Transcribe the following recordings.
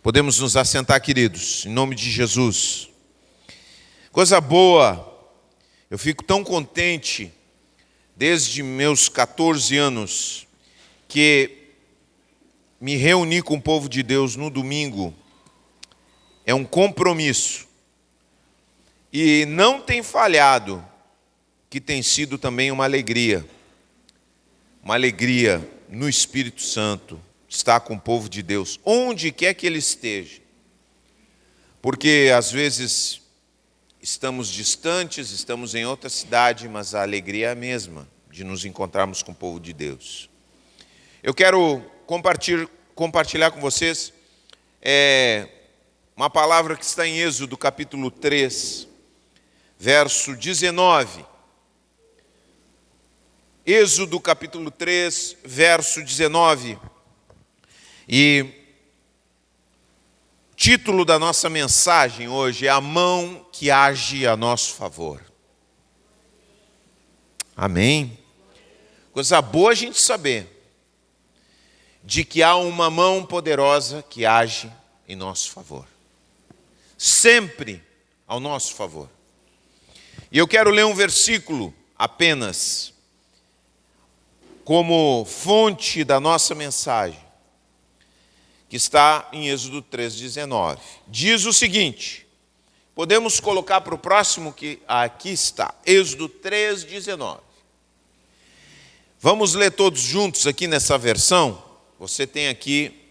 Podemos nos assentar, queridos, em nome de Jesus. Coisa boa, eu fico tão contente, desde meus 14 anos, que me reuni com o povo de Deus no domingo. É um compromisso. E não tem falhado, que tem sido também uma alegria. Uma alegria no Espírito Santo, estar com o povo de Deus, onde quer que ele esteja. Porque às vezes estamos distantes, estamos em outra cidade, mas a alegria é a mesma de nos encontrarmos com o povo de Deus. Eu quero compartilhar com vocês uma palavra que está em Êxodo, capítulo 3, verso 19. Êxodo, capítulo 3, verso 19. E o título da nossa mensagem hoje é A Mão que Age a Nosso Favor. Amém? Coisa boa a gente saber de que há uma mão poderosa que age em nosso favor. Sempre ao nosso favor. E eu quero ler um versículo apenas como fonte da nossa mensagem, que está em Êxodo 3,19. Diz o seguinte, podemos colocar para o próximo que aqui está, Êxodo 3,19. Vamos ler todos juntos aqui nessa versão. Você tem aqui,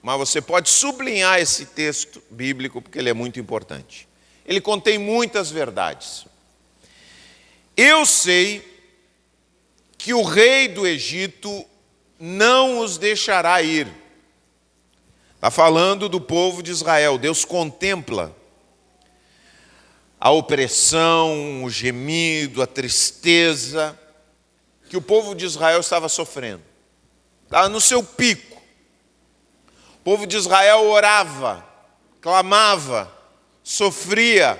mas você pode sublinhar esse texto bíblico, porque ele é muito importante. Ele contém muitas verdades. Eu sei que o rei do Egito não os deixará ir. Está falando do povo de Israel. Deus contempla a opressão, o gemido, a tristeza que o povo de Israel estava sofrendo. Estava no seu pico. O povo de Israel orava, clamava, sofria,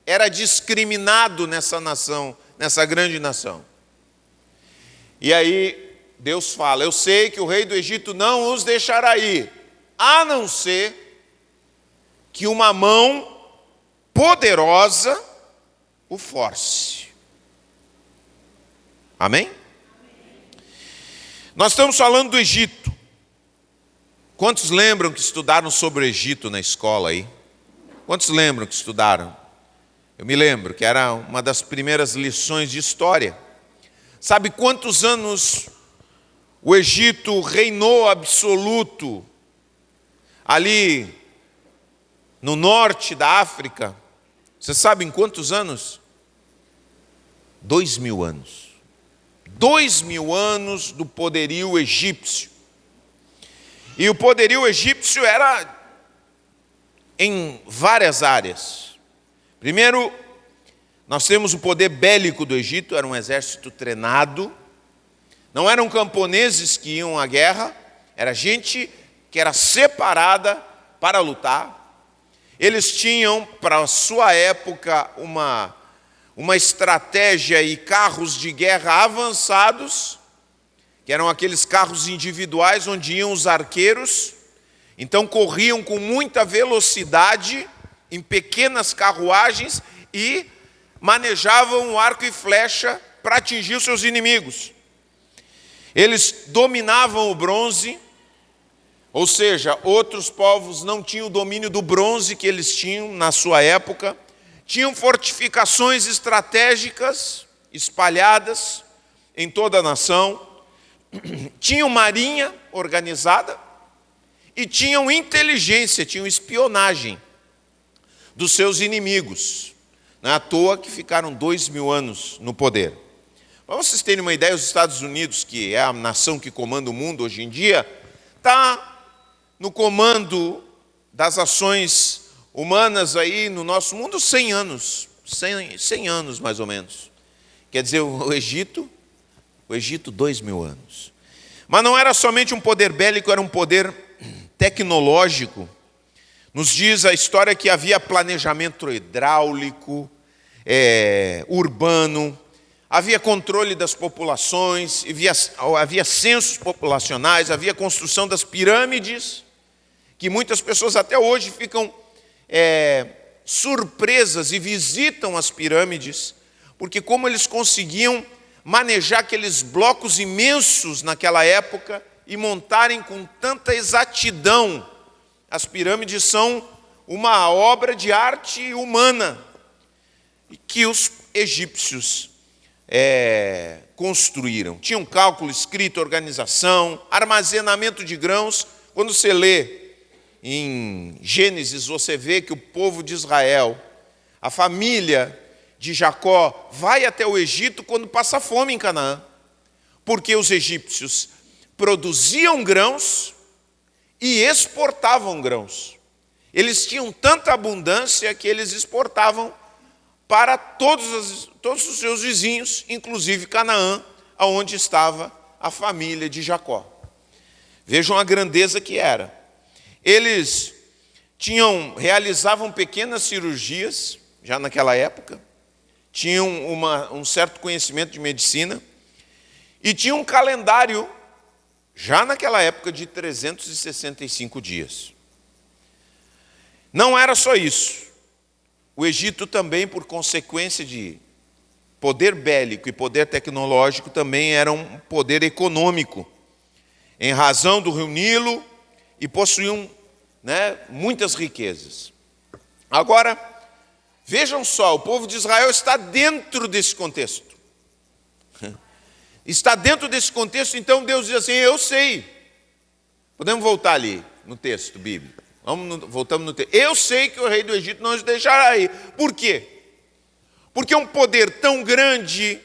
era discriminado nessa nação, nessa grande nação. E aí Deus fala, eu sei que o rei do Egito não os deixará ir, a não ser que uma mão poderosa o force. Amém? Nós estamos falando do Egito. Quantos lembram que estudaram sobre o Egito na escola aí? Quantos lembram que estudaram? Eu me lembro que era uma das primeiras lições de história. Sabe quantos anos o Egito reinou absoluto ali no norte da África? Vocês sabem quantos anos? 2000 anos. 2000 anos do poderio egípcio. E o poderio egípcio era em várias áreas. Primeiro, nós temos o poder bélico do Egito, era um exército treinado. Não eram camponeses que iam à guerra, era gente que era separada para lutar. Eles tinham, para a sua época, uma estratégia e carros de guerra avançados, que eram aqueles carros individuais onde iam os arqueiros. Então corriam com muita velocidade em pequenas carruagens e manejavam o arco e flecha para atingir os seus inimigos. Eles dominavam o bronze, ou seja, outros povos não tinham o domínio do bronze que eles tinham na sua época. Tinham fortificações estratégicas espalhadas em toda a nação. Tinham marinha organizada e tinham inteligência, tinham espionagem dos seus inimigos. Não é à toa que ficaram 2000 anos no poder. Para vocês terem uma ideia, os Estados Unidos, que é a nação que comanda o mundo hoje em dia, está no comando das ações humanas aí no nosso mundo 100 anos. 100 anos mais ou menos. Quer dizer, o Egito 2000 anos. Mas não era somente um poder bélico, era um poder tecnológico. Nos diz a história que havia planejamento hidráulico, urbano, havia controle das populações, havia censos populacionais, havia construção das pirâmides, que muitas pessoas até hoje ficam surpresas e visitam as pirâmides, porque como eles conseguiam manejar aqueles blocos imensos naquela época e montarem com tanta exatidão. As pirâmides são uma obra de arte humana que os egípcios construíram. Tinham cálculo escrito, organização, armazenamento de grãos. Quando você lê em Gênesis, você vê que o povo de Israel, a família de Jacó, vai até o Egito quando passa fome em Canaã, porque os egípcios produziam grãos e exportavam grãos. Eles tinham tanta abundância que eles exportavam para todos os seus vizinhos, inclusive Canaã, onde estava a família de Jacó. Vejam a grandeza que era. Eles realizavam pequenas cirurgias, já naquela época, tinham um certo conhecimento de medicina, e tinham um calendário, já naquela época, de 365 dias. Não era só isso. O Egito também, por consequência de poder bélico e poder tecnológico, também era um poder econômico, em razão do rio Nilo, e possuíam muitas riquezas. Agora, vejam só, o povo de Israel está dentro desse contexto. Está dentro desse contexto, então Deus diz assim, eu sei. Podemos voltar ali no texto bíblico. Voltamos no texto. Eu sei que o rei do Egito não os deixará ir. Por quê? Porque um poder tão grande,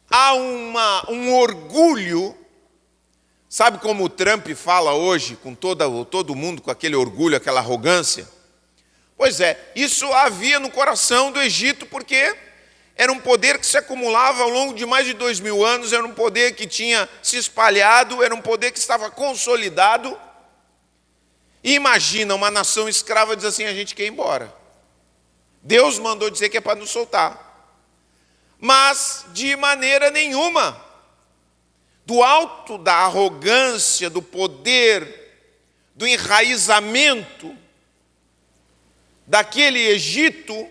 há um orgulho. Sabe como o Trump fala hoje, com todo mundo, com aquele orgulho, aquela arrogância? Pois é, isso havia no coração do Egito, porque era um poder que se acumulava ao longo de mais de 2000 anos, era um poder que tinha se espalhado, era um poder que estava consolidado. E imagina, uma nação escrava diz assim, a gente quer ir embora. Deus mandou dizer que é para nos soltar. Mas, de maneira nenhuma, do alto da arrogância, do poder, do enraizamento daquele Egito,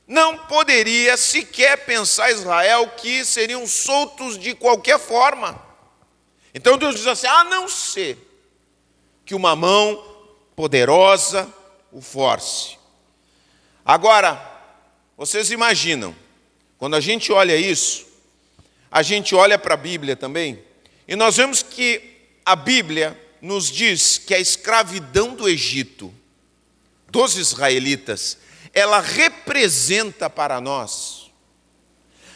não poderia sequer pensar Israel que seriam soltos de qualquer forma. Então Deus diz assim, a não ser que uma mão poderosa o force. Agora, vocês imaginam, quando a gente olha isso, a gente olha para a Bíblia também, e nós vemos que a Bíblia nos diz que a escravidão do Egito, dos israelitas, ela representa para nós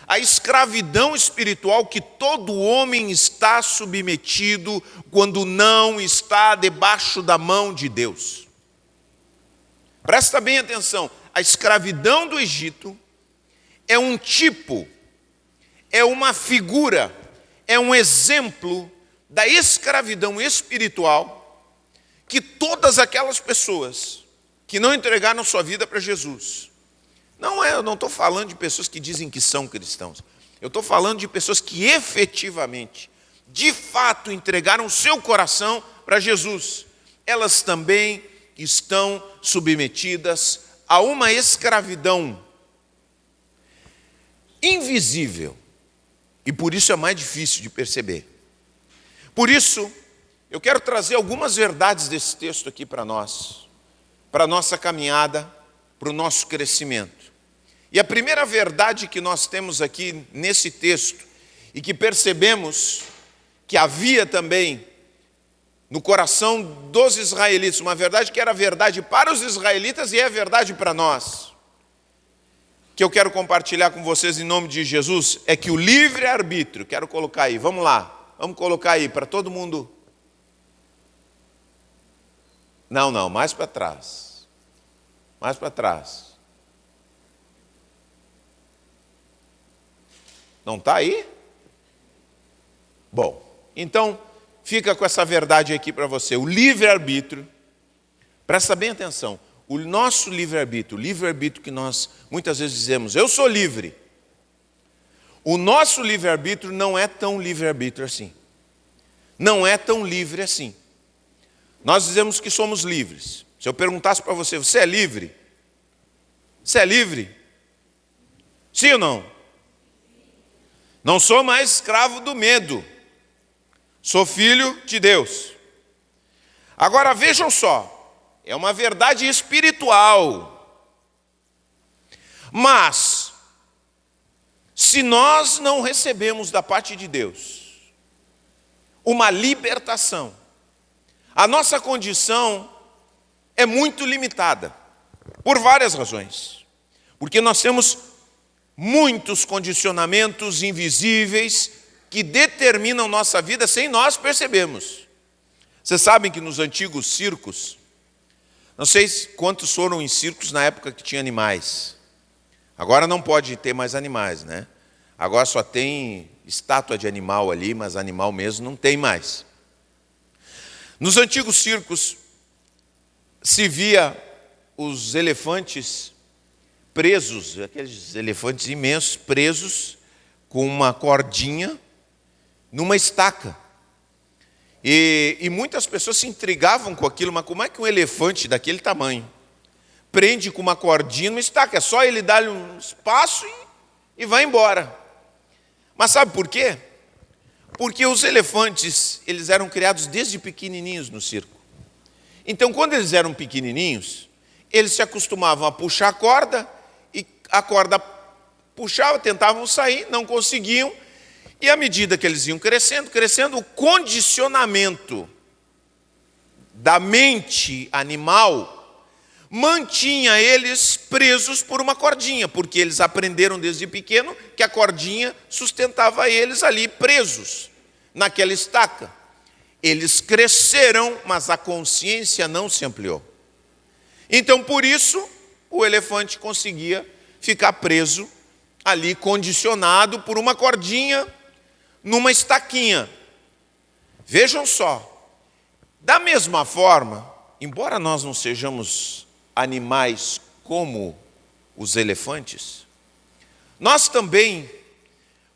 a escravidão espiritual que todo homem está submetido quando não está debaixo da mão de Deus. Presta bem atenção, a escravidão do Egito é um tipo, é uma figura, é um exemplo da escravidão espiritual que todas aquelas pessoas que não entregaram sua vida para Jesus, eu não estou falando de pessoas que dizem que são cristãos, eu estou falando de pessoas que efetivamente, de fato, entregaram seu coração para Jesus. Elas também estão submetidas a uma escravidão invisível, e por isso é mais difícil de perceber. Por isso, eu quero trazer algumas verdades desse texto aqui para nós, para a nossa caminhada, para o nosso crescimento. E a primeira verdade que nós temos aqui nesse texto, e que percebemos que havia também no coração dos israelitas, uma verdade que era verdade para os israelitas e é verdade para nós, que eu quero compartilhar com vocês em nome de Jesus, é que o livre-arbítrio, quero colocar aí, vamos lá, vamos colocar aí para todo mundo. Não, mais para trás. Mais para trás. Não está aí? Bom, então fica com essa verdade aqui para você. O livre-arbítrio, presta bem atenção, o nosso livre-arbítrio, o livre-arbítrio que nós muitas vezes dizemos, eu sou livre. O nosso livre-arbítrio não é tão livre-arbítrio assim. Não é tão livre assim. Nós dizemos que somos livres. Se eu perguntasse para você, você é livre? Você é livre? Sim ou não? Não sou mais escravo do medo. Sou filho de Deus. Agora vejam só, é uma verdade espiritual. Mas, se nós não recebemos da parte de Deus uma libertação, a nossa condição é muito limitada, por várias razões. Porque nós temos muitos condicionamentos invisíveis que determinam nossa vida sem nós percebermos. Vocês sabem que nos antigos circos, não sei quantos foram em circos na época que tinha animais. Agora não pode ter mais animais, né? Agora só tem estátua de animal ali, mas animal mesmo não tem mais. Nos antigos circos se via os elefantes presos, aqueles elefantes imensos presos com uma cordinha numa estaca. E muitas pessoas se intrigavam com aquilo, mas como é que um elefante daquele tamanho prende com uma cordinha numa estaca? É só ele dar-lhe um espaço e vai embora. Mas sabe por quê? Porque os elefantes, eles eram criados desde pequenininhos no circo. Então, quando eles eram pequenininhos, eles se acostumavam a puxar a corda, e a corda puxava, tentavam sair, não conseguiam, e à medida que eles iam crescendo, o condicionamento da mente animal mantinha eles presos por uma cordinha, porque eles aprenderam desde pequeno que a cordinha sustentava eles ali presos naquela estaca. Eles cresceram, mas a consciência não se ampliou. Então, por isso, o elefante conseguia ficar preso ali, condicionado por uma cordinha, numa estaquinha. Vejam só, da mesma forma, embora nós não sejamos animais como os elefantes, nós também,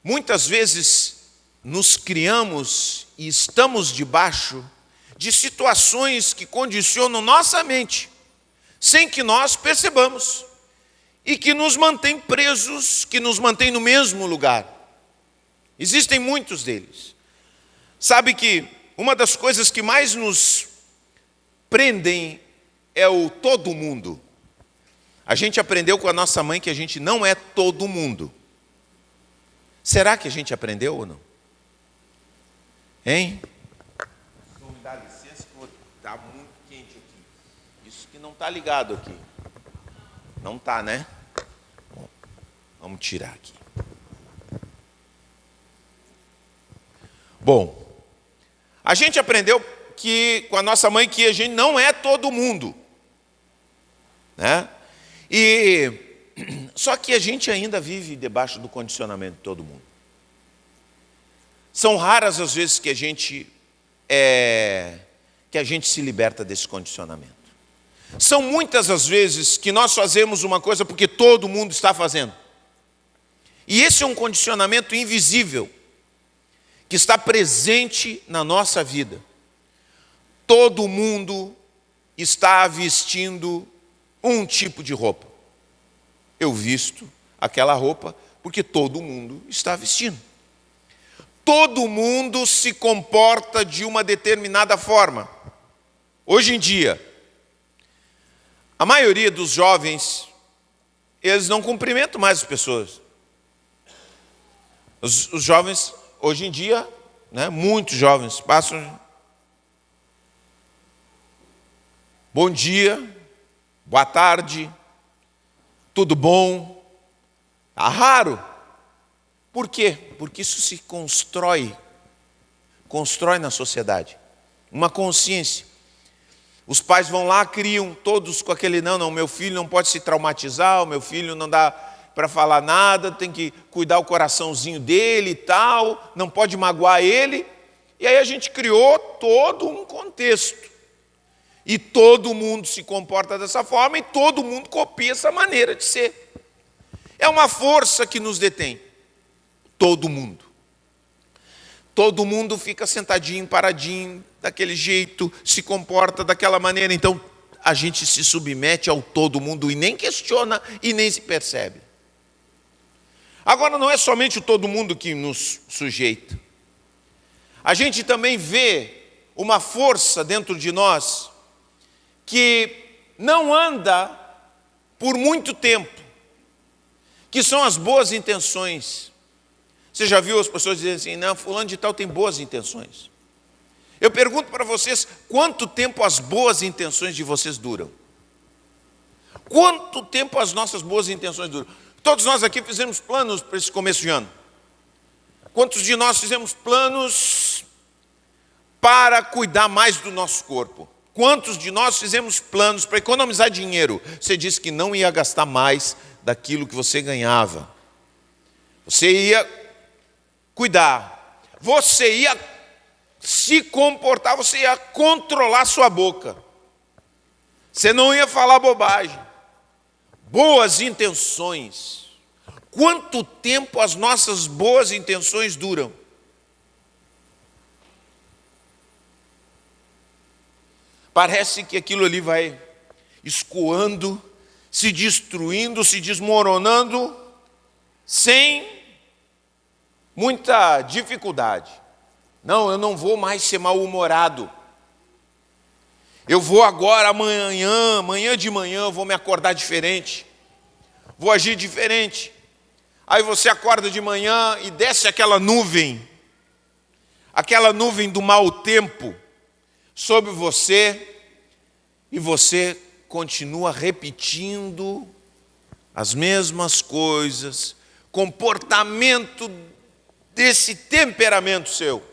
muitas vezes, nos criamos e estamos debaixo de situações que condicionam nossa mente, sem que nós percebamos, e que nos mantém presos, que nos mantém no mesmo lugar. Existem muitos deles. Sabe que uma das coisas que mais nos prendem é o todo mundo. A gente aprendeu com a nossa mãe que a gente não é todo mundo. Será que a gente aprendeu ou não? Hein? Vou me dar licença que está muito quente aqui. Isso que não está ligado aqui. Não está, né? Bom, vamos tirar aqui. Bom, a gente aprendeu com a nossa mãe que a gente não é todo mundo, né? Só que a gente ainda vive debaixo do condicionamento de todo mundo. São raras as vezes que a gente se liberta desse condicionamento. São muitas as vezes que nós fazemos uma coisa porque todo mundo está fazendo. E esse é um condicionamento invisível que está presente na nossa vida. Todo mundo está vestindo um tipo de roupa. Eu visto aquela roupa porque todo mundo está vestindo. Todo mundo se comporta de uma determinada forma. Hoje em dia, a maioria dos jovens, eles não cumprimentam mais as pessoas. Os jovens, hoje em dia, né, muitos jovens passam... Bom dia, boa tarde, tudo bom? Está raro. Por quê? Porque isso se constrói na sociedade, uma consciência. Os pais vão lá, criam todos com aquele, não, meu filho não pode se traumatizar, o meu filho não dá para falar nada, tem que cuidar o coraçãozinho dele e tal, não pode magoar ele. E aí a gente criou todo um contexto. E todo mundo se comporta dessa forma e todo mundo copia essa maneira de ser. É uma força que nos detém. Todo mundo. todo mundo fica sentadinho, paradinho, daquele jeito, se comporta daquela maneira. Então, a gente se submete ao todo mundo e nem questiona e nem se percebe. Agora, não é somente o todo mundo que nos sujeita. A gente também vê uma força dentro de nós que não anda por muito tempo, que são as boas intenções. Você já viu as pessoas dizendo assim, não, fulano de tal tem boas intenções. Eu pergunto para vocês, quanto tempo as boas intenções de vocês duram? Quanto tempo as nossas boas intenções duram? Todos nós aqui fizemos planos para esse começo de ano. Quantos de nós fizemos planos para cuidar mais do nosso corpo? Quantos de nós fizemos planos para economizar dinheiro? Você disse que não ia gastar mais daquilo que você ganhava. Você ia cuidar. Você ia se comportar, você ia controlar sua boca. Você não ia falar bobagem. Boas intenções. Quanto tempo as nossas boas intenções duram? Parece que aquilo ali vai escoando, se destruindo, se desmoronando, sem muita dificuldade. Não, eu não vou mais ser mal-humorado. Eu vou agora, amanhã de manhã, eu vou me acordar diferente. Vou agir diferente. Aí você acorda de manhã e desce aquela nuvem do mau tempo sobre você, e você continua repetindo as mesmas coisas, comportamento desse temperamento seu.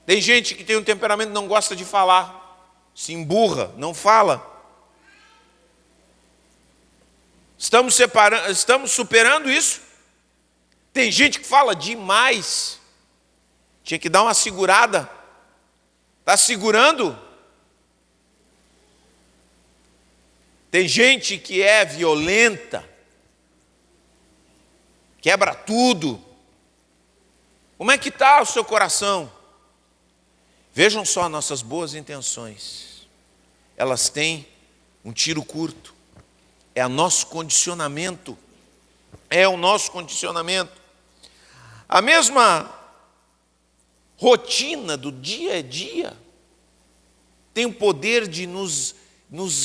Tem gente que tem um temperamento que não gosta de falar, se emburra, não fala. Estamos superando isso? Tem gente que fala demais. Tinha que dar uma segurada. Está segurando? Tem gente que é violenta, quebra tudo. Como é que está o seu coração? Vejam só nossas boas intenções. Elas têm um tiro curto. É o nosso condicionamento. É o nosso condicionamento. A mesma rotina do dia a dia tem o poder de nos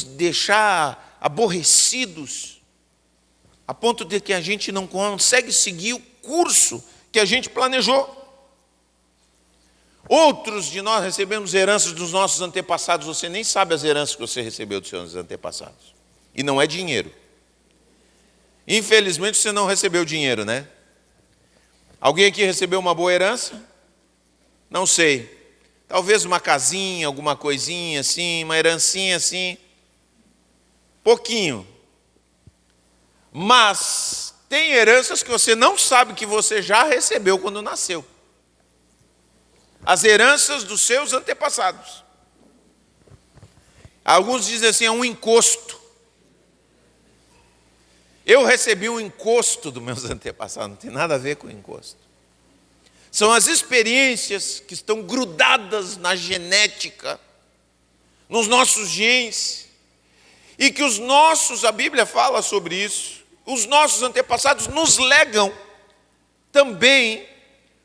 deixar aborrecidos, a ponto de que a gente não consegue seguir o curso que a gente planejou. Outros de nós recebemos heranças dos nossos antepassados. Você nem sabe as heranças que você recebeu dos seus antepassados. E não é dinheiro. Infelizmente você não recebeu dinheiro, né? Alguém aqui recebeu uma boa herança? Não sei. Talvez uma casinha, alguma coisinha assim, uma herancinha assim. Pouquinho. Mas tem heranças que você não sabe que você já recebeu quando nasceu. As heranças dos seus antepassados. Alguns dizem assim, é um encosto. Eu recebi um encosto dos meus antepassados, não tem nada a ver com encosto. São as experiências que estão grudadas na genética, nos nossos genes, e que a Bíblia fala sobre isso, os nossos antepassados nos legam também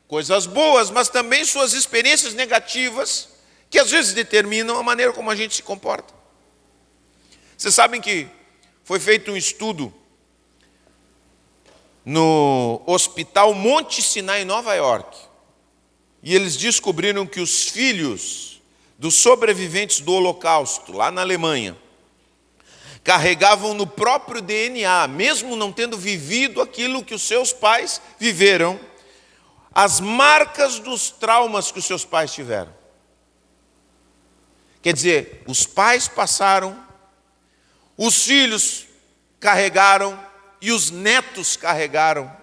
coisas boas, mas também suas experiências negativas, que às vezes determinam a maneira como a gente se comporta. Vocês sabem que foi feito um estudo no Hospital Monte Sinai, em Nova York, e eles descobriram que os filhos dos sobreviventes do Holocausto, lá na Alemanha, carregavam no próprio DNA, mesmo não tendo vivido aquilo que os seus pais viveram, as marcas dos traumas que os seus pais tiveram. Quer dizer, os pais passaram, os filhos carregaram e os netos carregaram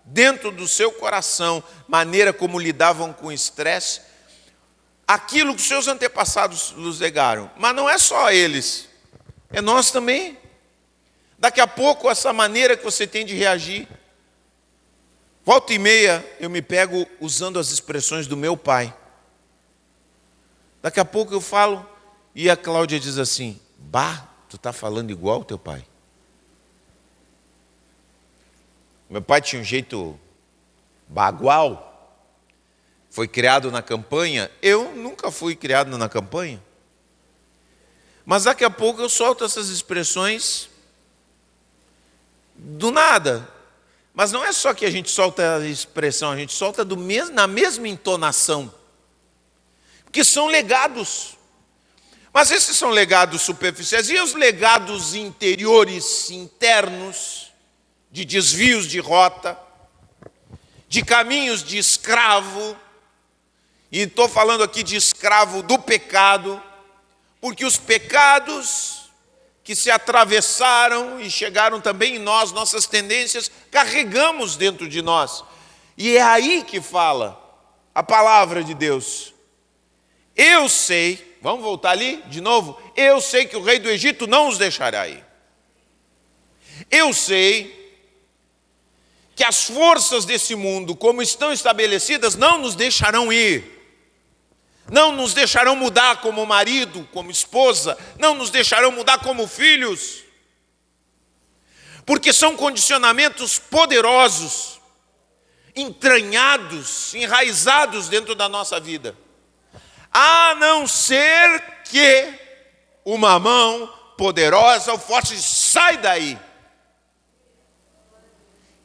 dentro do seu coração, maneira como lidavam com o estresse, aquilo que os seus antepassados nos legaram. Mas não é só eles, é nós também. Daqui a pouco, essa maneira que você tem de reagir, Volta e meia eu me pego usando as expressões do meu pai. Daqui a pouco eu falo e a Cláudia diz assim: bah, tu está falando igual ao teu pai. Meu pai tinha um jeito bagual, foi criado na campanha. Eu nunca fui criado na campanha. Mas daqui a pouco eu solto essas expressões do nada. Mas não é só que a gente solta a expressão, a gente solta na mesma entonação. Porque são legados. Mas esses são legados superficiais. E os legados interiores, internos, de desvios de rota, de caminhos de escravo. E estou falando aqui de escravo do pecado, porque os pecados que se atravessaram e chegaram também em nós, nossas tendências, carregamos dentro de nós. E é aí que fala a palavra de Deus. Eu sei, vamos voltar ali de novo? Eu sei que o rei do Egito não os deixará ir. Eu sei que as forças desse mundo, como estão estabelecidas, não nos deixarão ir. Não nos deixarão mudar como marido, como esposa, não nos deixarão mudar como filhos, porque são condicionamentos poderosos, entranhados, enraizados dentro da nossa vida, a não ser que uma mão poderosa ou forte sai daí.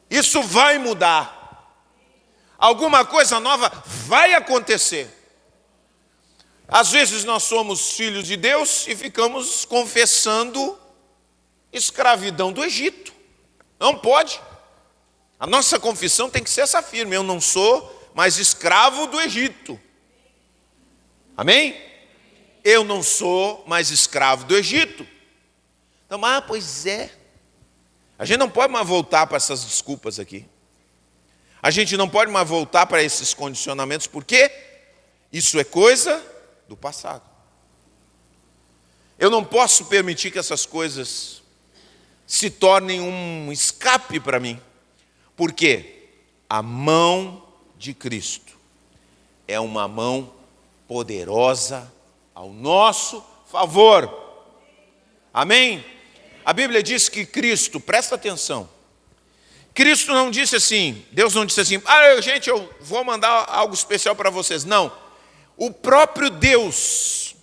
Isso vai mudar, alguma coisa nova vai acontecer. Às vezes nós somos filhos de Deus e ficamos confessando escravidão do Egito. Não pode. A nossa confissão tem que ser essa firme. Eu não sou mais escravo do Egito. Amém? Eu não sou mais escravo do Egito. Então, pois é. A gente não pode mais voltar para essas desculpas aqui. A gente não pode mais voltar para esses condicionamentos, porque isso é coisa do passado. Eu não posso permitir que essas coisas se tornem um escape para mim, porque a mão de Cristo é uma mão poderosa ao nosso favor. Amém? A Bíblia diz que Cristo, presta atenção, Cristo não disse assim, Deus não disse assim: gente, eu vou mandar algo especial para vocês. Não. O próprio Deus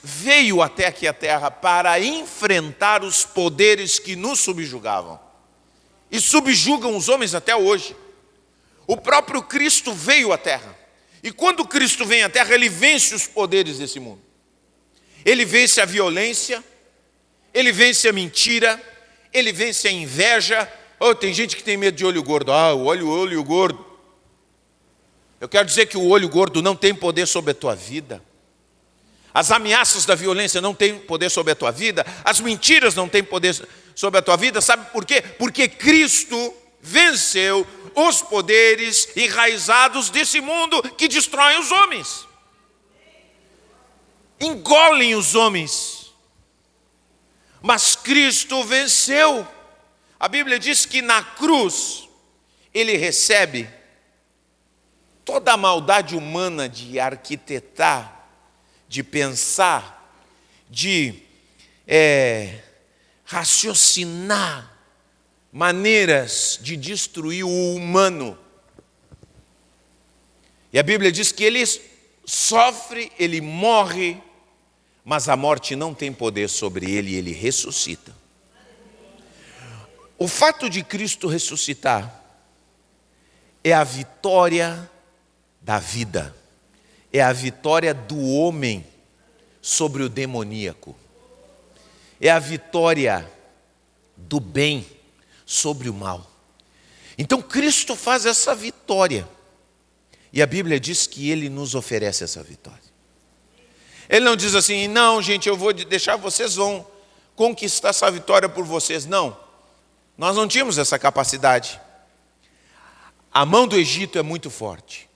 veio até aqui a terra para enfrentar os poderes que nos subjugavam. E subjugam os homens até hoje. O próprio Cristo veio à terra. E quando Cristo vem à terra, ele vence os poderes desse mundo. Ele vence a violência, ele vence a mentira, ele vence a inveja. Tem gente que tem medo de olho gordo. O olho gordo. Eu quero dizer que o olho gordo não tem poder sobre a tua vida. As ameaças da violência não têm poder sobre a tua vida. As mentiras não têm poder sobre a tua vida. Sabe por quê? Porque Cristo venceu os poderes enraizados desse mundo que destroem os homens. Engolem os homens. Mas Cristo venceu. A Bíblia diz que na cruz ele recebe toda a maldade humana de arquitetar, de pensar, de raciocinar maneiras de destruir o humano. E a Bíblia diz que ele sofre, ele morre, mas a morte não tem poder sobre ele, ele ressuscita. O fato de Cristo ressuscitar é a vitória da vida, é a vitória do homem sobre o demoníaco, é a vitória do bem sobre o mal. Então Cristo faz essa vitória, e a Bíblia diz que Ele nos oferece essa vitória. Ele não diz assim: não, gente, eu vou deixar, vocês vão conquistar essa vitória por vocês. Não, nós não tínhamos essa capacidade. A mão do Egito é muito forte.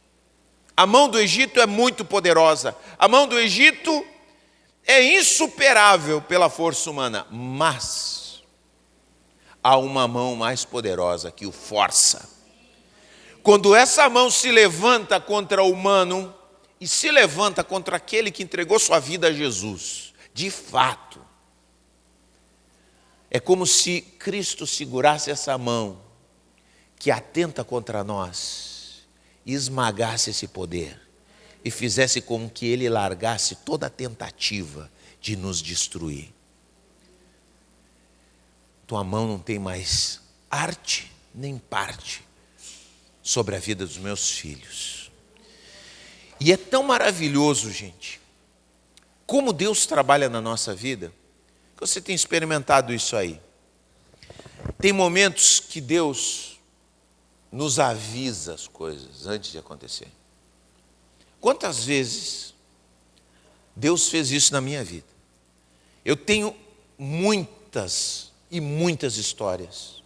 A mão do Egito é muito poderosa. A mão do Egito é insuperável pela força humana. Mas há uma mão mais poderosa que o força. Quando essa mão se levanta contra o humano e se levanta contra aquele que entregou sua vida a Jesus, de fato, é como se Cristo segurasse essa mão que atenta contra nós e esmagasse esse poder e fizesse com que ele largasse toda a tentativa de nos destruir. Tua mão não tem mais arte nem parte sobre a vida dos meus filhos. E é tão maravilhoso, gente, como Deus trabalha na nossa vida, que você tem experimentado isso aí. Tem momentos que Deus nos avisa as coisas antes de acontecer. Quantas vezes Deus fez isso na minha vida? Eu tenho muitas e muitas histórias,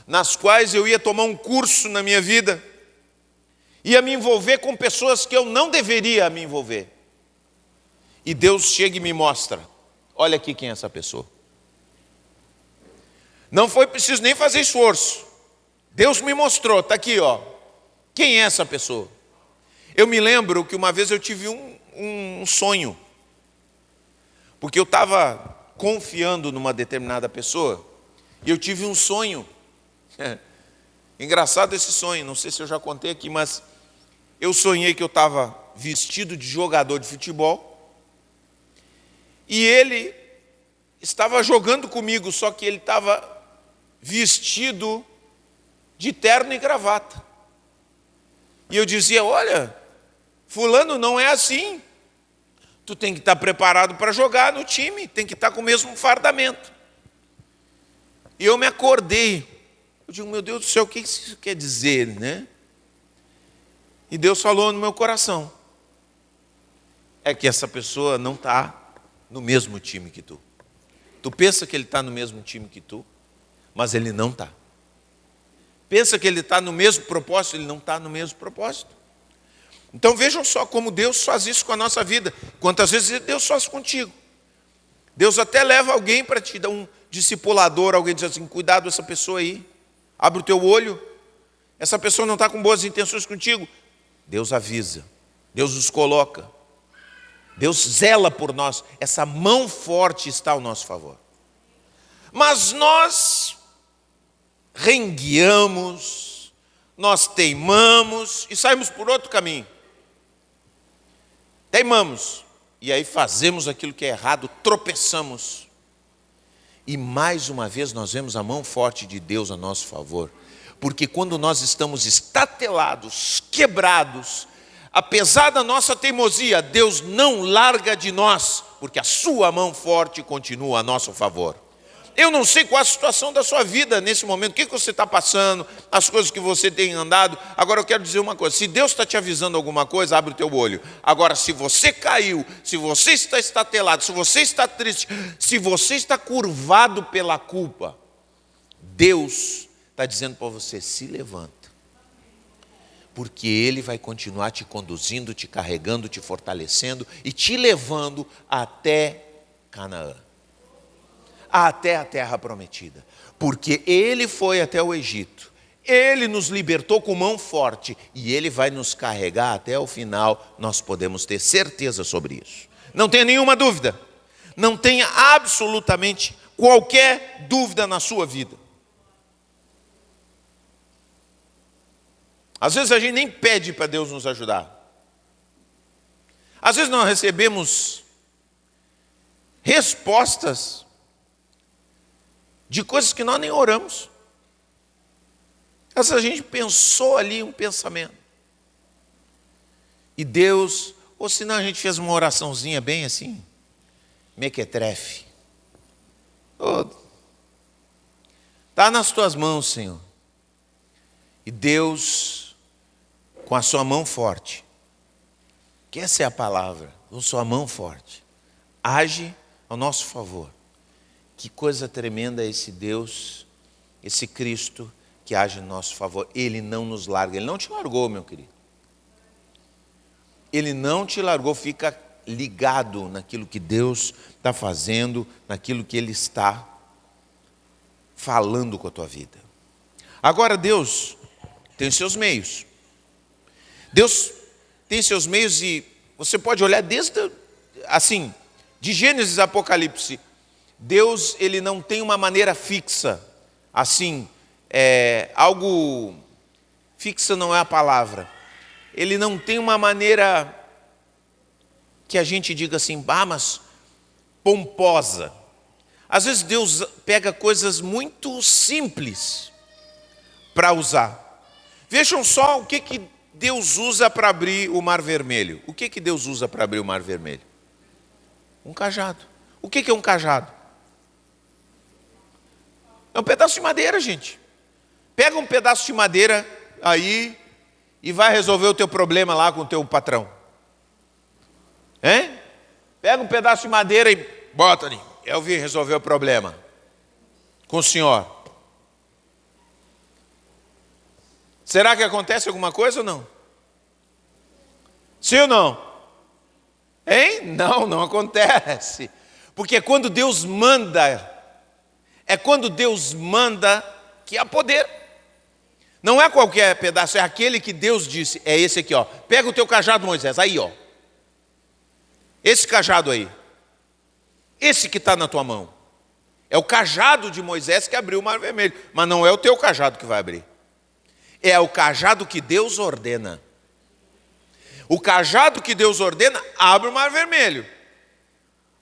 nas quais eu ia tomar um curso na minha vida, ia me envolver com pessoas que eu não deveria me envolver. E Deus chega e me mostra, olha aqui quem é essa pessoa. Não foi preciso nem fazer esforço. Deus me mostrou, está aqui, ó. Quem é essa pessoa? Eu me lembro que uma vez eu tive um sonho, porque eu estava confiando numa determinada pessoa, e eu tive um sonho. Engraçado esse sonho, não sei se eu já contei aqui, mas eu sonhei que eu estava vestido de jogador de futebol, e ele estava jogando comigo, só que ele estava vestido de terno e gravata. E eu dizia, olha, fulano, não é assim. Tu tem que estar preparado para jogar no time, tem que estar com o mesmo fardamento. E eu me acordei. Eu digo, meu Deus do céu, o que isso quer dizer, né? E Deus falou no meu coração. É que essa pessoa não está no mesmo time que tu. Tu pensa que ele está no mesmo time que tu, mas ele não está. Pensa que ele está no mesmo propósito, ele não está no mesmo propósito. Então vejam só como Deus faz isso com a nossa vida. Quantas vezes Deus faz contigo. Deus até leva alguém para te dar um discipulador, alguém diz assim, cuidado essa pessoa aí, abre o teu olho, essa pessoa não está com boas intenções contigo. Deus avisa, Deus nos coloca, Deus zela por nós, essa mão forte está ao nosso favor. Mas nós rengueamos, nós teimamos e saímos por outro caminho. Teimamos, e aí fazemos aquilo que é errado, tropeçamos. E mais uma vez nós vemos a mão forte de Deus a nosso favor. Porque quando nós estamos estatelados, quebrados, apesar da nossa teimosia, Deus não larga de nós, porque a sua mão forte continua a nosso favor. Eu não sei qual a situação da sua vida nesse momento, o que você está passando, as coisas que você tem andado. Agora eu quero dizer uma coisa, se Deus está te avisando alguma coisa, abre o teu olho. Agora, se você caiu, se você está estatelado, se você está triste, se você está curvado pela culpa, Deus está dizendo para você, se levanta. Porque Ele vai continuar te conduzindo, te carregando, te fortalecendo e te levando até Canaã. Até a terra prometida, porque Ele foi até o Egito, Ele nos libertou com mão forte, e Ele vai nos carregar até o final, nós podemos ter certeza sobre isso. Não tenha nenhuma dúvida, não tenha absolutamente qualquer dúvida na sua vida. Às vezes a gente nem pede para Deus nos ajudar, às vezes nós recebemos respostas de coisas que nós nem oramos. Essa gente pensou ali um pensamento. E Deus, ou senão a gente fez uma oraçãozinha bem assim, mequetrefe. Está nas tuas mãos, Senhor. E Deus, com a sua mão forte, que essa é a palavra, com sua mão forte, age ao nosso favor. Que coisa tremenda é esse Deus, esse Cristo que age no nosso favor. Ele não nos larga, Ele não te largou, meu querido. Ele não te largou, fica ligado naquilo que Deus está fazendo, naquilo que Ele está falando com a tua vida. Agora Deus tem os seus meios. Deus tem seus meios e você pode olhar desde, assim, de Gênesis a Apocalipse. Deus, ele não tem uma maneira fixa, assim, algo fixa não é a palavra. Ele não tem uma maneira que a gente diga assim, mas pomposa. Às vezes Deus pega coisas muito simples para usar. Vejam só o que Deus usa para abrir o Mar Vermelho. O que Deus usa para abrir o Mar Vermelho? Um cajado. O que é um cajado? É um pedaço de madeira, gente. Pega um pedaço de madeira aí e vai resolver o teu problema lá com o teu patrão. Hein? Pega um pedaço de madeira e bota ali. Eu vim resolver o problema com o senhor. Será que acontece alguma coisa ou não? Sim ou não? Hein? Não acontece. Porque quando Deus manda, que há poder. Não é qualquer pedaço, é aquele que Deus disse, é esse aqui, ó. Pega o teu cajado, Moisés, aí, ó. Esse cajado aí. Esse que está na tua mão. É o cajado de Moisés que abriu o Mar Vermelho. Mas não é o teu cajado que vai abrir. É o cajado que Deus ordena. O cajado que Deus ordena abre o Mar Vermelho.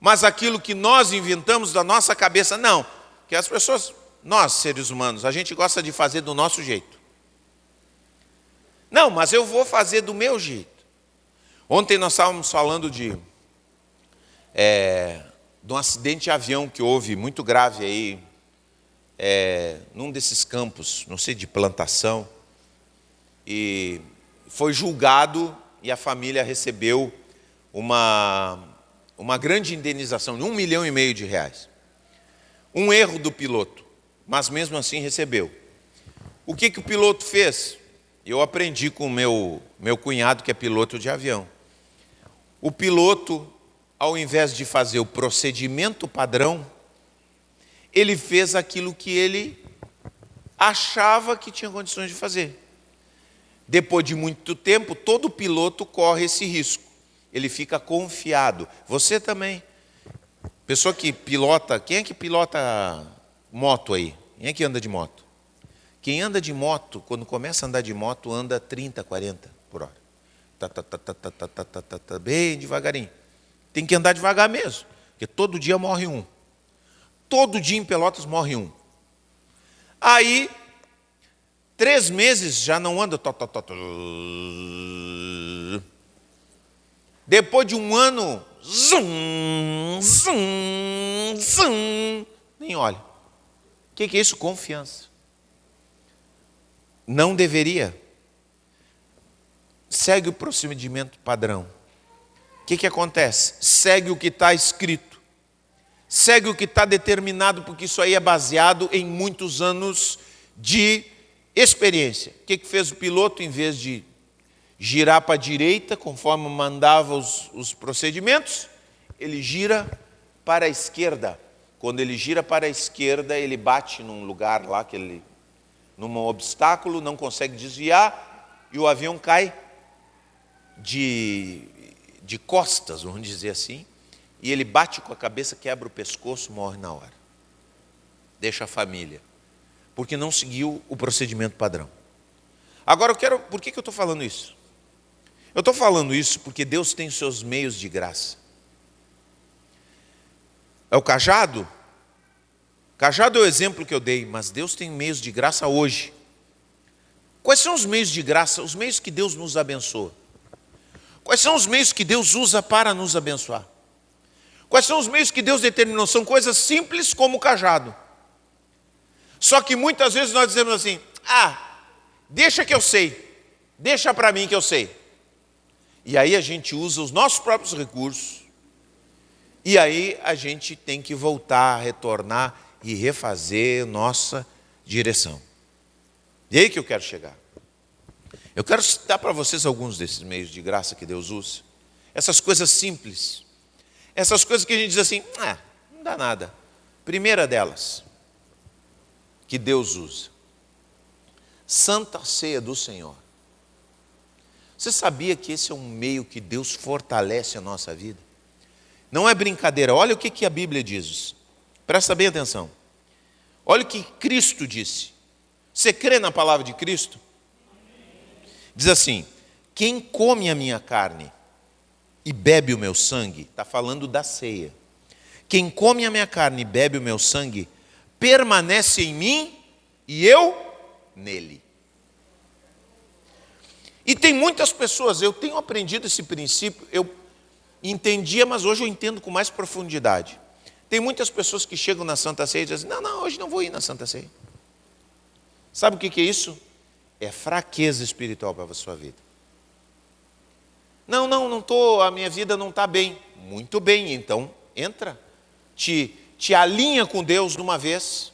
Mas aquilo que nós inventamos da nossa cabeça, não. Que as pessoas, nós seres humanos, a gente gosta de fazer do nosso jeito. Não, mas eu vou fazer do meu jeito. Ontem nós estávamos falando de um acidente de avião que houve, muito grave aí, num desses campos, não sei, de plantação. E foi julgado e a família recebeu uma grande indenização de R$1,5 milhão de reais. Um erro do piloto, mas mesmo assim recebeu. O que o piloto fez? Eu aprendi com o meu cunhado, que é piloto de avião. O piloto, ao invés de fazer o procedimento padrão, ele fez aquilo que ele achava que tinha condições de fazer. Depois de muito tempo, todo piloto corre esse risco. Ele fica confiado. Você também. Pessoa que pilota, quem é que pilota moto aí? Quem é que anda de moto? Quem anda de moto, quando começa a andar de moto, anda 30, 40 por hora. Bem devagarinho. Tem que andar devagar mesmo, porque todo dia morre um. Todo dia em Pelotas morre um. Aí, 3 meses já não anda. Depois de um ano, zum, zum, zum, nem olha. O que é isso? Confiança. Não deveria. Segue o procedimento padrão. O que acontece? Segue o que está escrito. Segue o que está determinado, porque isso aí é baseado em muitos anos de experiência. O que fez o piloto? Em vez de girar para a direita, conforme mandava os procedimentos, ele gira para a esquerda. Quando ele gira para a esquerda, ele bate num lugar lá, num obstáculo, não consegue desviar, e o avião cai de costas, vamos dizer assim, e ele bate com a cabeça, quebra o pescoço, morre na hora. Deixa a família, porque não seguiu o procedimento padrão. Agora por que eu estou falando isso? Eu estou falando isso porque Deus tem os seus meios de graça. É o cajado? Cajado é o exemplo que eu dei, mas Deus tem meios de graça hoje. Quais são os meios de graça? Os meios que Deus nos abençoa. Quais são os meios que Deus usa para nos abençoar? Quais são os meios que Deus determinou? São coisas simples como o cajado. Só que muitas vezes nós dizemos assim, deixa que eu sei, deixa para mim que eu sei. E aí a gente usa os nossos próprios recursos, e aí a gente tem que voltar, retornar e refazer nossa direção. E aí que eu quero chegar. Eu quero citar para vocês alguns desses meios de graça que Deus usa. Essas coisas simples. Essas coisas que a gente diz assim, não dá nada. Primeira delas, que Deus usa. Santa Ceia do Senhor. Você sabia que esse é um meio que Deus fortalece a nossa vida? Não é brincadeira. Olha o que a Bíblia diz. Presta bem atenção. Olha o que Cristo disse. Você crê na palavra de Cristo? Diz assim: quem come a minha carne e bebe o meu sangue, está falando da ceia. Quem come a minha carne e bebe o meu sangue, permanece em mim e eu nele. E tem muitas pessoas, eu tenho aprendido esse princípio, eu entendia, mas hoje eu entendo com mais profundidade. Tem muitas pessoas que chegam na Santa Ceia e dizem: não, hoje não vou ir na Santa Ceia. Sabe o que é isso? É fraqueza espiritual para a sua vida. Não estou, a minha vida não está bem. Muito bem, então entra. Te alinha com Deus de uma vez.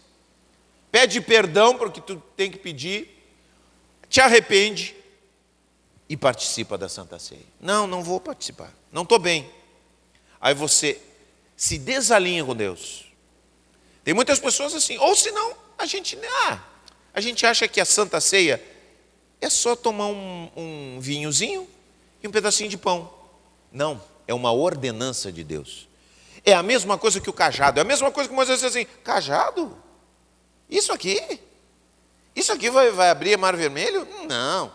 Pede perdão porque tu tem que pedir. Te arrepende e participa da Santa Ceia. Não vou participar. Não estou bem. Aí você se desalinha com Deus. Tem muitas pessoas assim. Ou senão, a gente acha que a Santa Ceia é só tomar um vinhozinho e um pedacinho de pão. Não, é uma ordenança de Deus. É a mesma coisa que o cajado. É a mesma coisa que Moisés disse assim: cajado? Isso aqui vai abrir o Mar Vermelho? Não.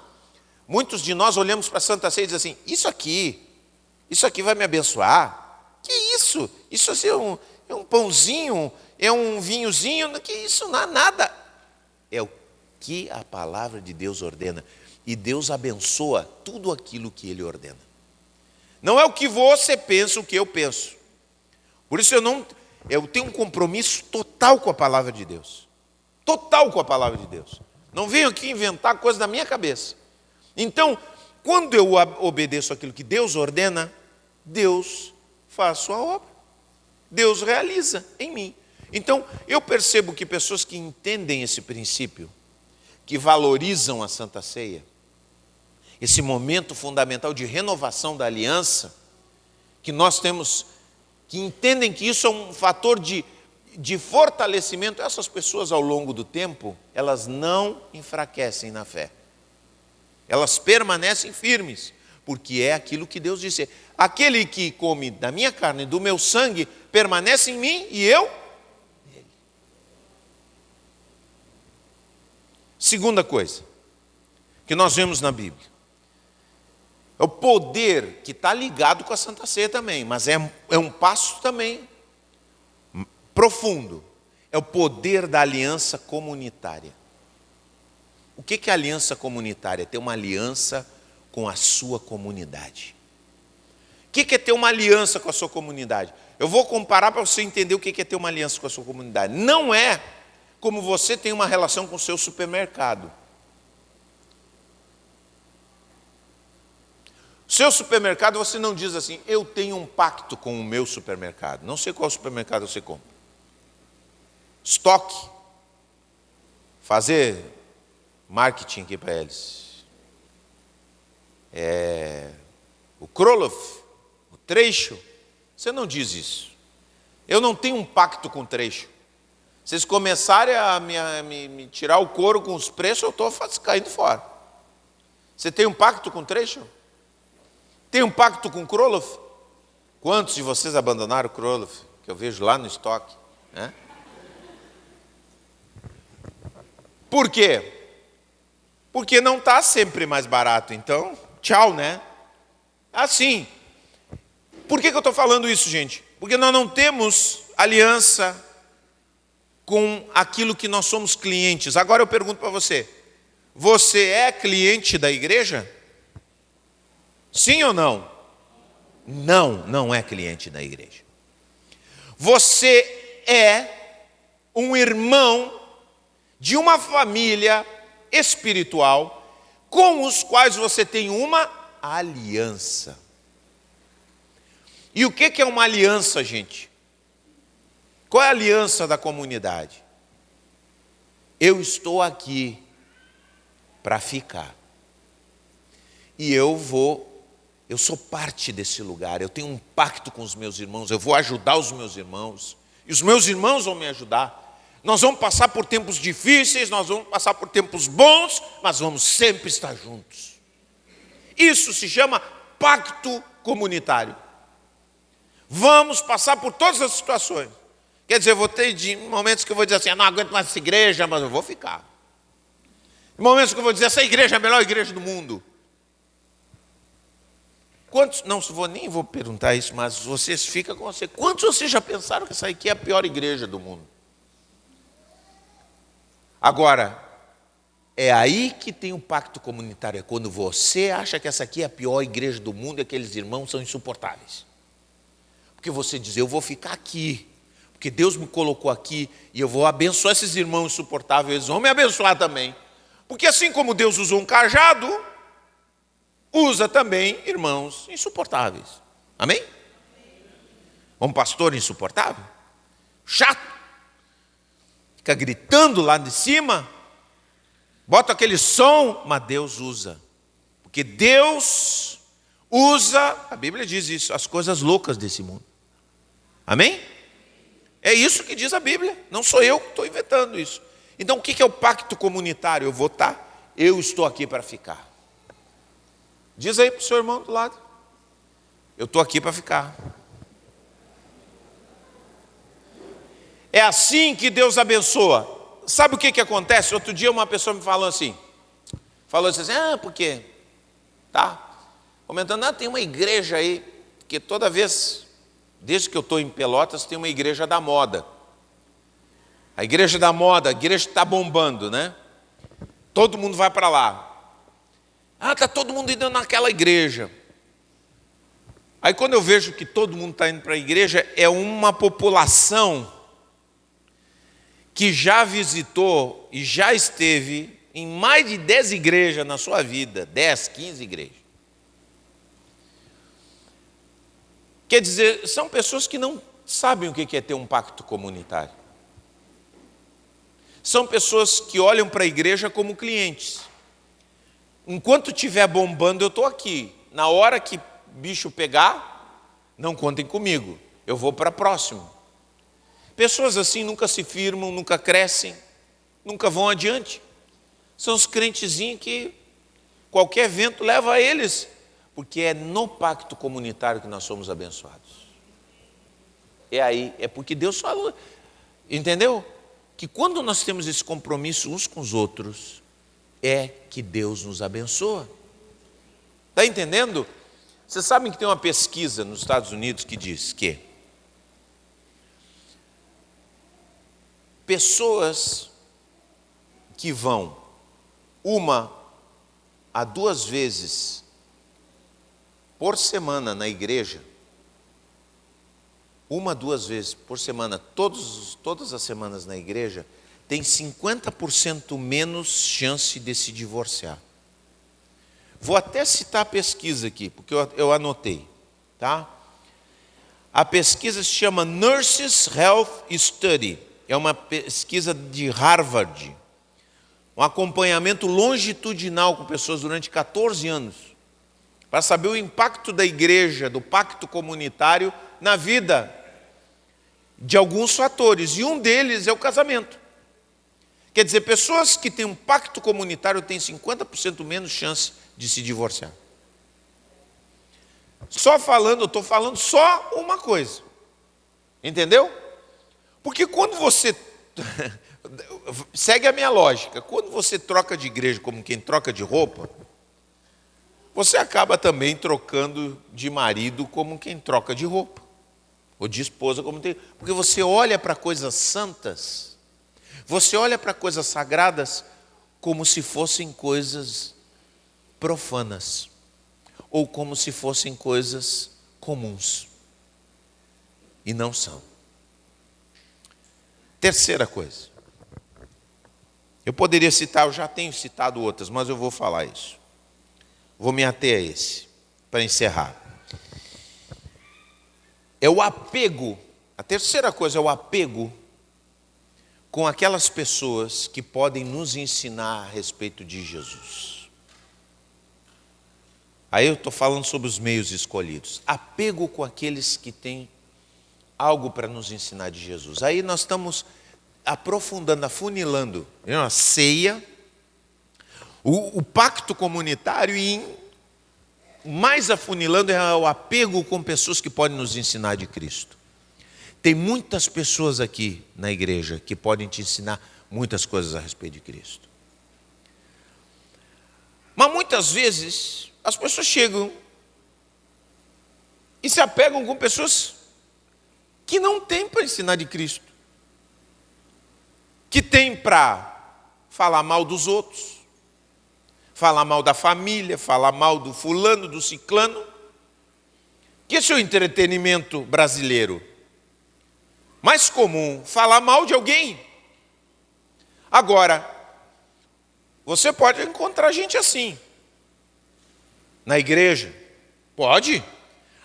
Muitos de nós olhamos para a Santa Ceia e dizemos assim: isso aqui vai me abençoar? Que isso? Isso assim, é um pãozinho, é um vinhozinho, que isso não é nada. É o que a palavra de Deus ordena. E Deus abençoa tudo aquilo que Ele ordena. Não é o que você pensa, o que eu penso. Por isso eu tenho um compromisso total com a palavra de Deus. Total com a palavra de Deus. Não venho aqui inventar coisa da minha cabeça. Então, quando eu obedeço aquilo que Deus ordena, Deus faz sua obra. Deus realiza em mim. Então, eu percebo que pessoas que entendem esse princípio, que valorizam a Santa Ceia, esse momento fundamental de renovação da aliança, que nós temos, que entendem que isso é um fator de fortalecimento, essas pessoas ao longo do tempo, elas não enfraquecem na fé. Elas permanecem firmes, porque é aquilo que Deus disse: aquele que come da minha carne e do meu sangue, permanece em mim e eu nele. Segunda coisa que nós vemos na Bíblia, é o poder que está ligado com a Santa Ceia também, mas é um passo também profundo. É o poder da aliança comunitária. O que é aliança comunitária? Ter uma aliança com a sua comunidade. O que é ter uma aliança com a sua comunidade? Eu vou comparar para você entender o que é ter uma aliança com a sua comunidade. Não é como você tem uma relação com o seu supermercado. Seu supermercado, você não diz assim: eu tenho um pacto com o meu supermercado. Não sei qual supermercado você compra. Estoque. Fazer marketing aqui para eles. O Kroloff, o Trecho. Você não diz isso. Eu não tenho um pacto com o Trecho. Se eles começarem a me tirar o couro com os preços, eu estou caindo fora. Você tem um pacto com o Trecho? Tem um pacto com o Kroloff? Quantos de vocês abandonaram o Kroloff? Que eu vejo lá no estoque. Né? Por quê? Porque não está sempre mais barato. Então, tchau, né? Assim. Por que eu estou falando isso, gente? Porque nós não temos aliança com aquilo que nós somos clientes. Agora eu pergunto para você: você é cliente da igreja? Sim ou não? Não é cliente da igreja. Você é um irmão de uma família espiritual com os quais você tem uma aliança. E o que é uma aliança, gente? Qual é a aliança da comunidade? Eu estou aqui para ficar. E eu sou parte desse lugar, eu tenho um pacto com os meus irmãos, eu vou ajudar os meus irmãos, e os meus irmãos vão me ajudar. Nós vamos passar por tempos difíceis, nós vamos passar por tempos bons, mas vamos sempre estar juntos. Isso se chama pacto comunitário. Vamos passar por todas as situações. Quer dizer, eu vou ter momentos que eu vou dizer assim, não aguento mais essa igreja, mas eu vou ficar. Momentos que eu vou dizer, essa igreja é a melhor igreja do mundo. Quantos, não nem vou perguntar isso, mas vocês ficam com você. Quantos vocês já pensaram que essa aqui é a pior igreja do mundo? Agora, é aí que tem o pacto comunitário, é quando você acha que essa aqui é a pior igreja do mundo e aqueles irmãos são insuportáveis. Porque você diz, eu vou ficar aqui, porque Deus me colocou aqui e eu vou abençoar esses irmãos insuportáveis, eles vão me abençoar também. Porque assim como Deus usou um cajado, usa também irmãos insuportáveis. Amém? Um pastor insuportável, chato, fica gritando lá de cima, bota aquele som, mas Deus usa. Porque Deus usa, a Bíblia diz isso, as coisas loucas desse mundo. Amém? É isso que diz a Bíblia, não sou eu que estou inventando isso. Então o que é o pacto comunitário? Eu vou estar, eu estou aqui para ficar. Diz aí para o seu irmão do lado, eu estou aqui para ficar. É assim que Deus abençoa. Sabe o que acontece? Outro dia uma pessoa me falou assim, porque, tá, comentando, tem uma igreja aí, que toda vez, desde que eu estou em Pelotas, tem uma igreja da moda. A igreja da moda, a igreja que está bombando, né? Todo mundo vai para lá. Está todo mundo indo naquela igreja. Aí quando eu vejo que todo mundo está indo para a igreja, é uma população que já visitou e já esteve em mais de 10 igrejas na sua vida, 10, 15 igrejas. Quer dizer, são pessoas que não sabem o que é ter um pacto comunitário. São pessoas que olham para a igreja como clientes. Enquanto estiver bombando, eu estou aqui. Na hora que bicho pegar, não contem comigo. Eu vou para próximo. Pessoas assim nunca se firmam, nunca crescem, nunca vão adiante. São os crentezinhos que qualquer vento leva a eles, porque é no pacto comunitário que nós somos abençoados. É aí, é porque Deus falou, entendeu? Que quando nós temos esse compromisso uns com os outros, é que Deus nos abençoa. Está entendendo? Vocês sabem que tem uma pesquisa nos Estados Unidos que diz que pessoas que vão 1 a 2 vezes por semana na igreja, 1 a 2 vezes por semana, todas as semanas na igreja, tem 50% menos chance de se divorciar. Vou até citar a pesquisa aqui, porque eu anotei, tá? A pesquisa se chama Nurses Health Study, é uma pesquisa de Harvard, um acompanhamento longitudinal com pessoas durante 14 anos, para saber o impacto da igreja, do pacto comunitário na vida de alguns fatores, e um deles é o casamento. Quer dizer, pessoas que têm um pacto comunitário têm 50% menos chance de se divorciar. Eu estou falando só uma coisa, entendeu? Porque quando você, segue a minha lógica, quando você troca de igreja como quem troca de roupa, você acaba também trocando de marido como quem troca de roupa. Ou de esposa, porque você olha para coisas santas, você olha para coisas sagradas como se fossem coisas profanas, ou como se fossem coisas comuns, e não são. Terceira coisa, eu poderia citar, eu já tenho citado outras, mas eu vou falar isso, vou me ater a esse, para encerrar. É o apego, a terceira coisa é o apego com aquelas pessoas que podem nos ensinar a respeito de Jesus. Aí eu estou falando sobre os meios escolhidos. Apego com aqueles que têm algo para nos ensinar de Jesus. Aí nós estamos, aprofundando, afunilando a ceia, o pacto comunitário e mais afunilando é o apego com pessoas que podem nos ensinar de Cristo. Tem muitas pessoas aqui na igreja que podem te ensinar muitas coisas a respeito de Cristo. Mas muitas vezes as pessoas chegam e se apegam com pessoas que não têm para ensinar de Cristo, que têm para falar mal dos outros, falar mal da família, falar mal do fulano, do ciclano, que esse é o entretenimento brasileiro mais comum, falar mal de alguém. Agora, você pode encontrar gente assim na igreja, pode.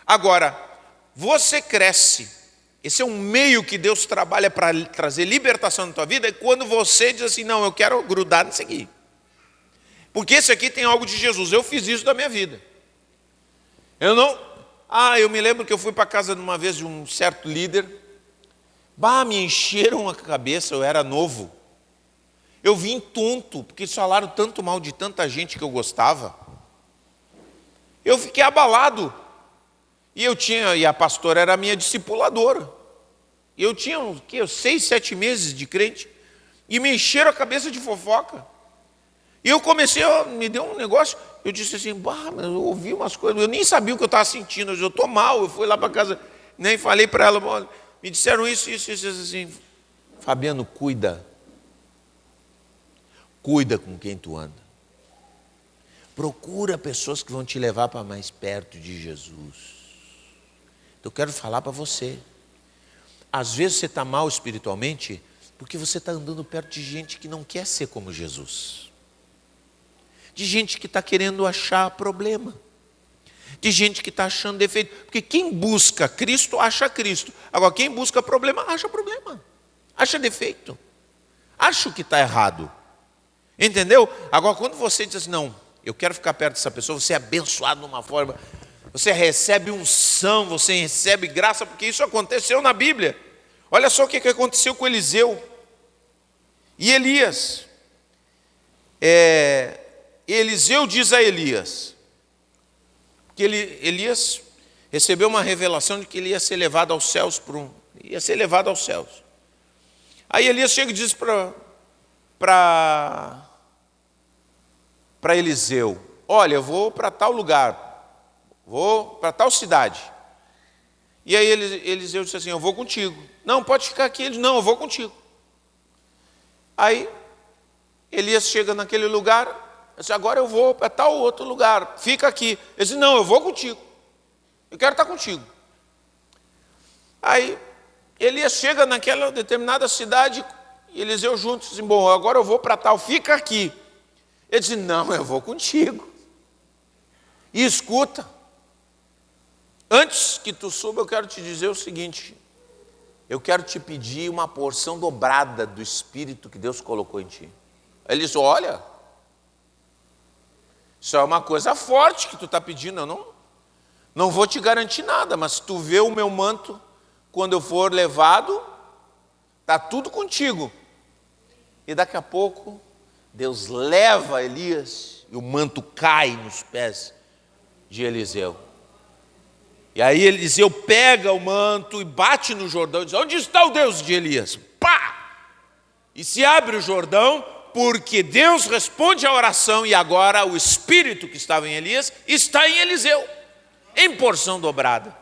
Agora, você cresce, esse é um meio que Deus trabalha para trazer libertação na tua vida, é quando você diz assim, não, eu quero grudar nisso aqui. Porque esse aqui tem algo de Jesus. Eu fiz isso da minha vida. Eu me lembro que eu fui para a casa uma vez de um certo líder. Me encheram a cabeça, eu era novo. Eu vim tonto, porque falaram tanto mal de tanta gente que eu gostava. Eu fiquei abalado. E a pastora era a minha discipuladora. Eu tinha 6, 7 meses de crente. E me encheram a cabeça de fofoca. E eu comecei, me deu um negócio, eu disse assim, eu ouvi umas coisas, eu nem sabia o que eu estava sentindo, eu estou mal, eu fui lá para casa, nem falei para ela, me disseram isso, assim, Fabiano, cuida com quem tu anda, procura pessoas que vão te levar para mais perto de Jesus. Eu quero falar para você, às vezes você está mal espiritualmente, porque você está andando perto de gente que não quer ser como Jesus. De gente que está querendo achar problema, de gente que está achando defeito, porque quem busca Cristo, acha Cristo, agora quem busca problema, acha defeito, acha o que está errado, entendeu? Agora quando você diz assim, não, eu quero ficar perto dessa pessoa, você é abençoado de uma forma, você recebe unção, você recebe graça, porque isso aconteceu na Bíblia. Olha só o que aconteceu com Eliseu e Elias. Eliseu diz a Elias que Elias recebeu uma revelação de que ele ia ser levado aos céus Aí Elias chega e diz para Eliseu, olha, eu vou para tal lugar, vou para tal cidade. E aí Eliseu disse assim, eu vou contigo. Não, pode ficar aqui. Ele disse, não, eu vou contigo. Aí Elias chega naquele lugar, eu disse, agora eu vou para tal outro lugar, fica aqui. Ele disse, não, eu vou contigo, eu quero estar contigo. Aí Elias chega naquela determinada cidade, e Eliseu junto, disse, bom, agora eu vou para tal, fica aqui. Ele disse, não, eu vou contigo. E escuta, antes que tu suba, eu quero te dizer o seguinte, eu quero te pedir uma porção dobrada do Espírito que Deus colocou em ti. Aí ele disse, olha, isso é uma coisa forte que tu está pedindo, eu não vou te garantir nada, mas tu vê o meu manto, quando eu for levado, está tudo contigo. E daqui a pouco, Deus leva Elias, e o manto cai nos pés de Eliseu. E aí Eliseu pega o manto e bate no Jordão, e diz, onde está o Deus de Elias? Pá! E se abre o Jordão, porque Deus responde à oração e agora o Espírito que estava em Elias está em Eliseu, em porção dobrada.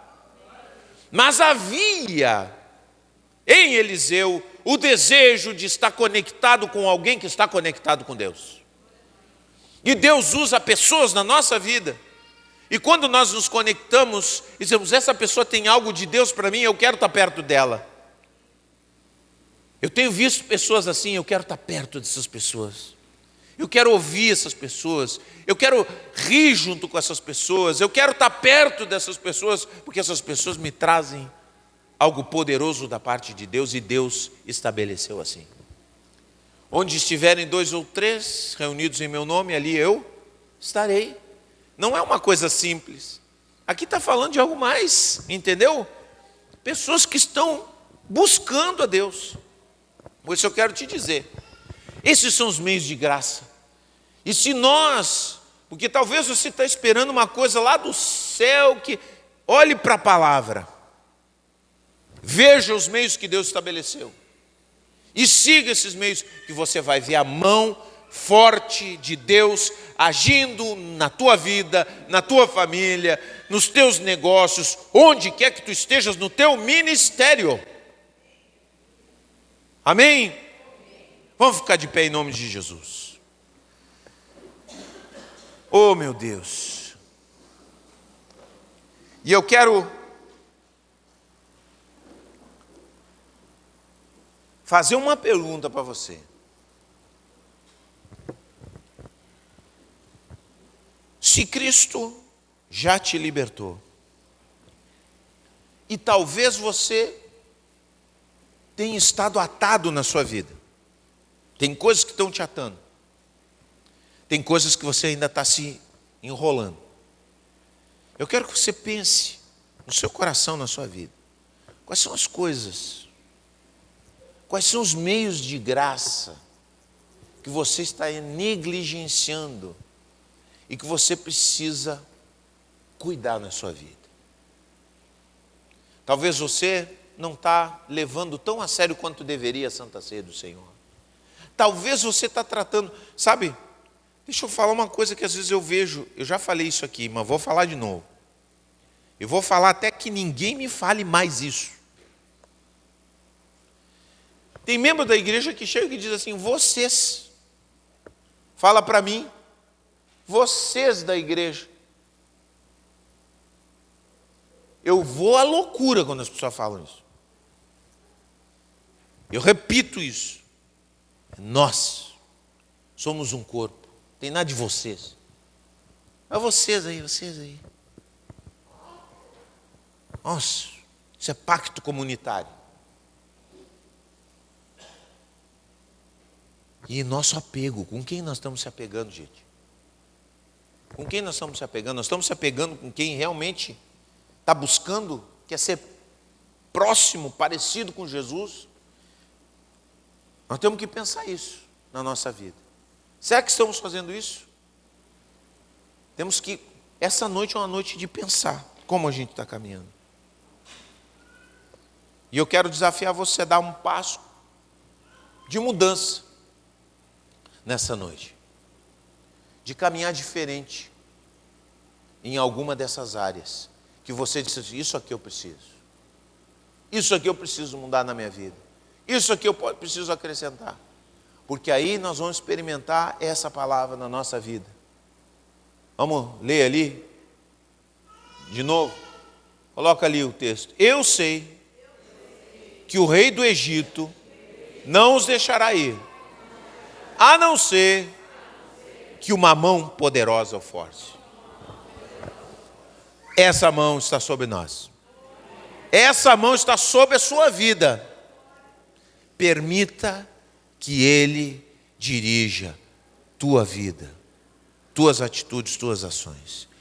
Mas havia em Eliseu o desejo de estar conectado com alguém que está conectado com Deus. E Deus usa pessoas na nossa vida. E quando nós nos conectamos, dizemos, essa pessoa tem algo de Deus para mim, eu quero estar perto dela. Eu tenho visto pessoas assim, eu quero estar perto dessas pessoas. Eu quero ouvir essas pessoas. Eu quero rir junto com essas pessoas. Eu quero estar perto dessas pessoas, porque essas pessoas me trazem algo poderoso da parte de Deus e Deus estabeleceu assim. Onde estiverem 2 ou 3 reunidos em meu nome, ali eu estarei. Não é uma coisa simples. Aqui está falando de algo mais, entendeu? Pessoas que estão buscando a Deus. Por isso eu quero te dizer, esses são os meios de graça. E se nós, porque talvez você está esperando uma coisa lá do céu, que olhe para a palavra, veja os meios que Deus estabeleceu, e siga esses meios, que você vai ver a mão forte de Deus agindo na tua vida, na tua família, nos teus negócios, onde quer que tu estejas, no teu ministério. Amém? Vamos ficar de pé em nome de Jesus. Oh, meu Deus. E eu quero fazer uma pergunta para você. Se Cristo já te libertou, e talvez você tenha estado atado na sua vida, tem coisas que estão te atando, tem coisas que você ainda está se enrolando. Eu quero que você pense no seu coração, na sua vida. Quais são as coisas? Quais são os meios de graça que você está negligenciando e que você precisa cuidar na sua vida? Talvez você não está levando tão a sério quanto deveria a Santa Ceia do Senhor. Talvez você está tratando, sabe? Deixa eu falar uma coisa que às vezes eu vejo, eu já falei isso aqui, mas vou falar de novo. Eu vou falar até que ninguém me fale mais isso. Tem membro da igreja que chega e diz assim: vocês, fala para mim, vocês da igreja. Eu vou à loucura quando as pessoas falam isso. Eu repito isso. Nós somos um corpo. Não tem nada de vocês. É vocês aí, vocês aí. Nossa, isso é pacto comunitário. E nosso apego, com quem nós estamos se apegando, gente? Com quem nós estamos se apegando? Nós estamos se apegando com quem realmente está buscando, quer ser próximo, parecido com Jesus? Nós temos que pensar isso na nossa vida. Será que estamos fazendo isso? Temos que, essa noite é uma noite de pensar como a gente está caminhando. E eu quero desafiar você a dar um passo de mudança nessa noite, de caminhar diferente em alguma dessas áreas que você disse: isso aqui eu preciso, isso aqui eu preciso mudar na minha vida, isso aqui eu preciso acrescentar, porque aí nós vamos experimentar essa palavra na nossa vida. Vamos ler ali de novo? Coloca ali o texto. Eu sei que o rei do Egito não os deixará ir, a não ser que uma mão poderosa o force. Essa mão está sobre nós. Essa mão está sobre a sua vida. Permita que Ele dirija tua vida, tuas atitudes, tuas ações.